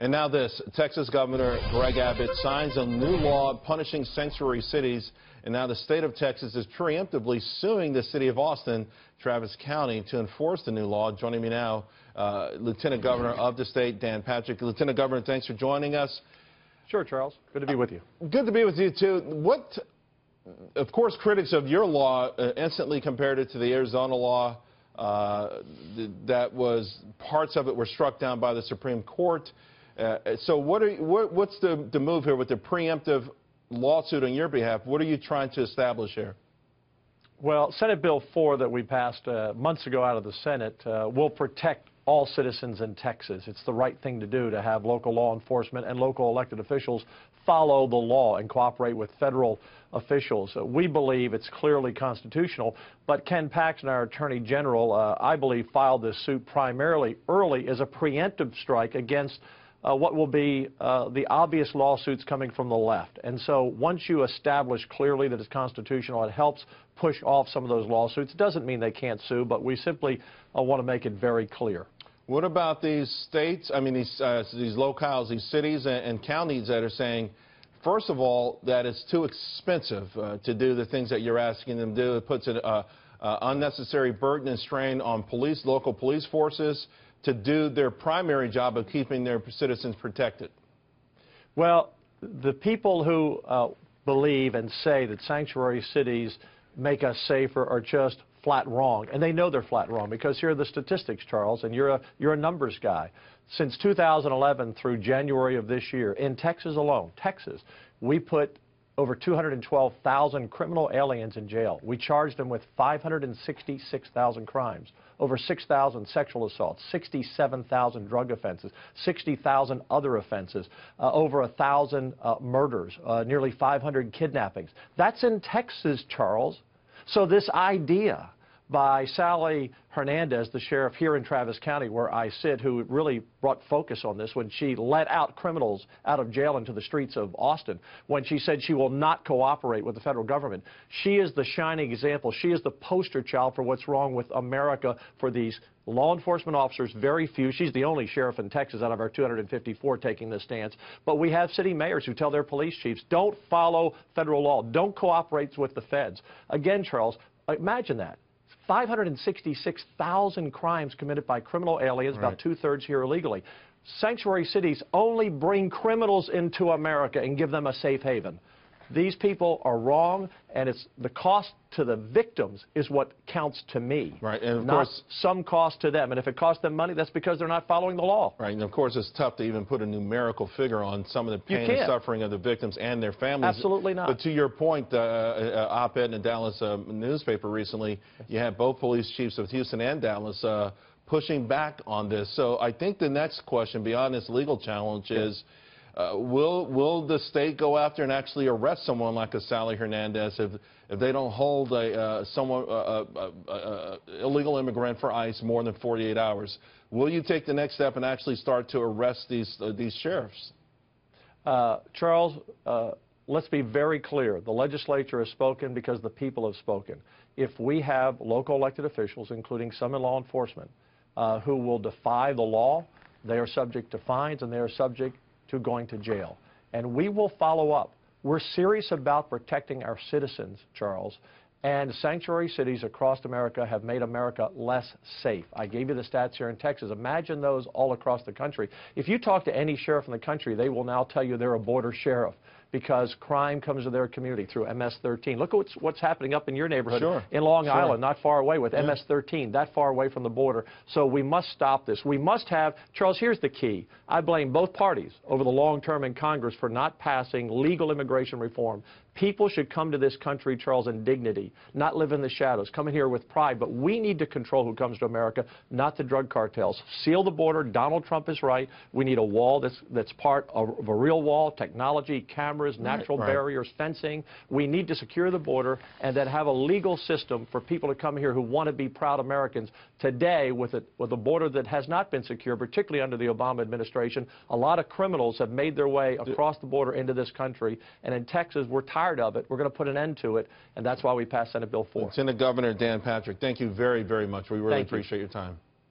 And now this, Texas Governor Greg Abbott signs a new law punishing sanctuary cities, and now the state of Texas is preemptively suing the city of Austin, Travis County, to enforce the new law. Joining me now, Lieutenant Governor of the state, Dan Patrick. Lieutenant Governor, thanks for joining us. Sure, Charles. Good to be with you. Good to be with you, too. Of course, critics of your law instantly compared it to the Arizona law. Parts of it were struck down by the Supreme Court. So what's the move here with the preemptive lawsuit on your behalf? What are you trying to establish here? Well, Senate Bill 4 that we passed months ago out of the Senate will protect all citizens in Texas. It's the right thing to do to have local law enforcement and local elected officials follow the law and cooperate with federal officials. We believe it's clearly constitutional, but Ken Paxton, our Attorney General, I believe filed this suit primarily early as a preemptive strike against what will be the obvious lawsuits coming from the left. And so once you establish clearly that it's constitutional, it helps push off some of those lawsuits. It doesn't mean they can't sue, but we simply want to make it very clear. What about these states, I mean these locales, these cities and counties that are saying, first of all, that it's too expensive to do the things that you're asking them to do? It puts an unnecessary burden and strain on local police forces to do their primary job of keeping their citizens protected. Well, the people who believe and say that sanctuary cities make us safer are just flat wrong, and they know they're flat wrong because here are the statistics, Charles, and you're a numbers guy. Since 2011 through January of this year, in Texas alone, we put over 212,000 criminal aliens in jail. We charged them with 566,000 crimes, over 6,000 sexual assaults, 67,000 drug offenses, 60,000 other offenses, over 1,000 murders, nearly 500 kidnappings. That's in Texas, Charles. So this idea by Sally Hernandez, the sheriff here in Travis County, where I sit, who really brought focus on this when she let out criminals out of jail into the streets of Austin, when she said she will not cooperate with the federal government. She is the shining example. She is the poster child for what's wrong with America for these law enforcement officers, very few. She's the only sheriff in Texas out of our 254 taking this stance. But we have city mayors who tell their police chiefs, don't follow federal law, don't cooperate with the feds. Again, Charles, imagine that. 566,000 crimes committed by criminal aliens, about two-thirds here illegally. Sanctuary cities only bring criminals into America and give them a safe haven. These people are wrong, and it's the cost to the victims is what counts to me. Right, and of not course, some cost to them. And if it costs them money, that's because they're not following the law. Right, and of course, it's tough to even put a numerical figure on some of the pain and suffering of the victims and their families. Absolutely not. But to your point, op-ed in the Dallas newspaper recently, you had both police chiefs of Houston and Dallas pushing back on this. So I think the next question beyond this legal challenge is, will the state go after and actually arrest someone like a Sally Hernandez if they don't hold illegal immigrant for ICE more than 48 hours? Will you take the next step and actually start to arrest these sheriffs? Charles, let's be very clear. The legislature has spoken because the people have spoken. If we have local elected officials, including some in law enforcement, who will defy the law, they are subject to fines and they are subject to going to jail. And we will follow up. We're serious about protecting our citizens, Charles, and sanctuary cities across America have made America less safe. I gave you the stats here in Texas. Imagine those all across the country. If you talk to any sheriff in the country, they will now tell you they're a border sheriff because crime comes to their community through MS-13. Look at what's happening up in your neighborhood in Long Island, not far away with MS-13, that far away from the border. So we must stop this. We must have, Charles, here's the key. I blame both parties over the long term in Congress for not passing legal immigration reform. People should come to this country, Charles, in dignity, not live in the shadows, come in here with pride. But we need to control who comes to America, not the drug cartels. Seal the border. Donald Trump is right. We need a wall that's part of a real wall, technology, cameras, natural barriers, fencing. We need to secure the border and then have a legal system for people to come here who want to be proud Americans. Today, with a border that has not been secure, particularly under the Obama administration, a lot of criminals have made their way across the border into this country. And in Texas, we're tired of it. We're going to put an end to it, and that's why we passed Senate Bill 4. Lieutenant Governor Dan Patrick, thank you very, very much. We really appreciate your time.